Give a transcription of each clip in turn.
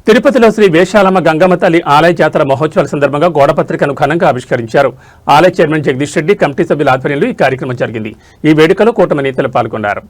తిరుపతిలో శ్రీ వేషాలమ్మ గంగమ్మ తల్లి ఆలయ జాతర మహోత్సవాల సందర్భంగా గోడపత్రికను ఘనంగా ఆవిష్కరించారు. ఆలయ చైర్మన్ జగదీష్ రెడ్డి, కమిటీ సభ్యుల ఆధ్వర్యంలో ఈ కార్యక్రమం జరిగింది. ఈ వేడుకలో కూటమి నేతలు పాల్గొన్నారు.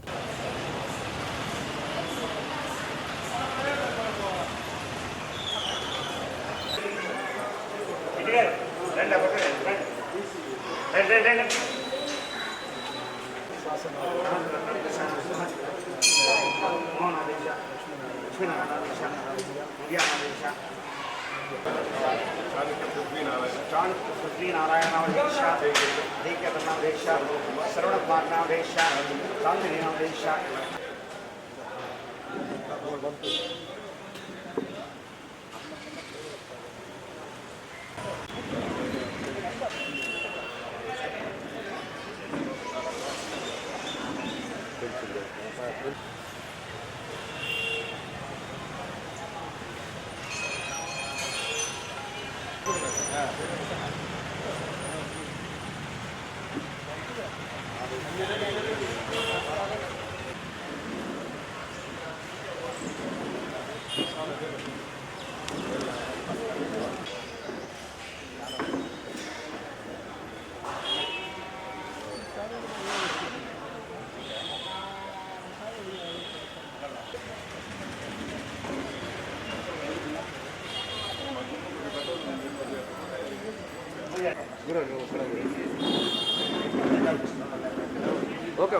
ఓకే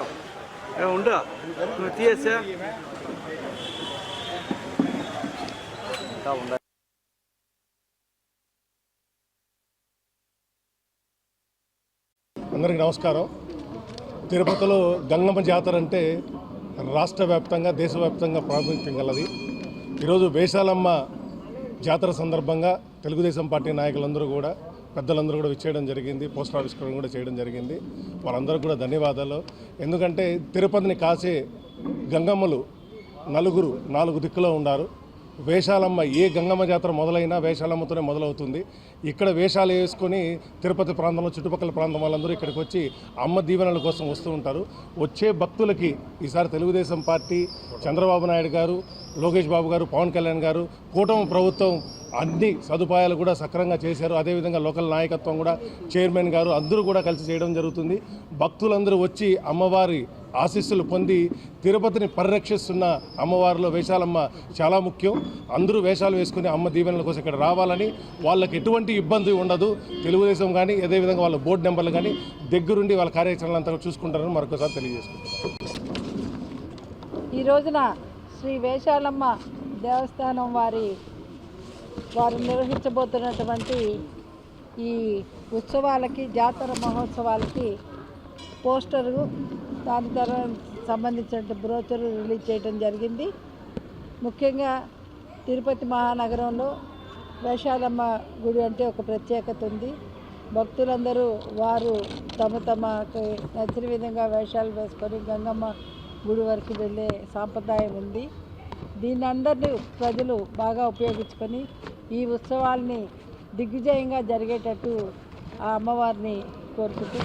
ఉంటా నువ్వు తీయేసా అందరికీ నమస్కారం. తిరుపతిలో గంగమ్మ జాతర అంటే రాష్ట్ర వ్యాప్తంగా దేశవ్యాప్తంగా ప్రాతినిధ్యం గలది. ఈరోజు వేషాలమ్మ జాతర సందర్భంగా తెలుగుదేశం పార్టీ నాయకులందరూ కూడా పెద్దలందరూ కూడా విచ్చేయడం జరిగింది. పోస్టర్ ఆవిష్కరణ కూడా చేయడం జరిగింది. వాళ్ళందరూ కూడా ధన్యవాదాలు. ఎందుకంటే తిరుపతిని కాసే గంగమ్మలు నాలుగు దిక్కులో ఉన్నారు. వేషాలమ్మ ఏ గంగమ్మ జాతర మొదలైనా వేషాలమ్మతోనే మొదలవుతుంది. ఇక్కడ వేషాలు వేసుకొని తిరుపతి ప్రాంతంలో చుట్టుపక్కల ప్రాంతం వాళ్ళందరూ ఇక్కడికి వచ్చి అమ్మ దీవెనల కోసం వస్తూ ఉంటారు. వచ్చే భక్తులకి ఈసారి తెలుగుదేశం పార్టీ, చంద్రబాబు నాయుడు గారు, లోకేష్ బాబు గారు, పవన్ కళ్యాణ్ గారు, కూటమి ప్రభుత్వం అన్ని సదుపాయాలు కూడా సక్రమంగా చేశారు. అదేవిధంగా లోకల్ నాయకత్వం కూడా, చైర్మన్ గారు అందరూ కూడా కలిసి చేయడం జరుగుతుంది. భక్తులందరూ వచ్చి అమ్మవారి ఆశీస్సులు పొంది తిరుపతిని పరిరక్షిస్తున్న అమ్మవారిలో వేషాలమ్మ చాలా ముఖ్యం. అందరూ వేషాలు వేసుకుని అమ్మ దీవెనల కోసం ఇక్కడ రావాలని, వాళ్ళకి ఎటువంటి ఇబ్బంది ఉండదు. తెలుగుదేశం కానీ అదేవిధంగా వాళ్ళ బోర్డు నెంబర్లు కానీ దగ్గరుండి వాళ్ళ కార్యాచరణ అంతా చూసుకుంటారని మరొకసారి తెలియజేసుకుంటున్నాను. ఈ రోజున శ్రీ వేషాలమ్మ దేవస్థానం వారు నిర్వహించబోతున్నటువంటి ఈ ఉత్సవాలకి, జాతర మహోత్సవాలకి పోస్టరు, దాని తర్వాత సంబంధించిన బ్రోచరు రిలీజ్ చేయడం జరిగింది. ముఖ్యంగా తిరుపతి మహానగరంలో వేషాలమ్మ గుడి అంటే ఒక ప్రత్యేకత ఉంది. భక్తులందరూ వారు తమకు నచ్చిన విధంగా వేషాలు వేసుకొని గంగమ్మ గుడి వరకు వెళ్ళే సాంప్రదాయం ఉంది. దీన్ని అందరినీ ప్రజలు బాగా ఉపయోగించుకొని ఈ ఉత్సవాల్ని దిగ్విజయంగా జరిగేటట్టు ఆ అమ్మవారిని కోరుకుంటూ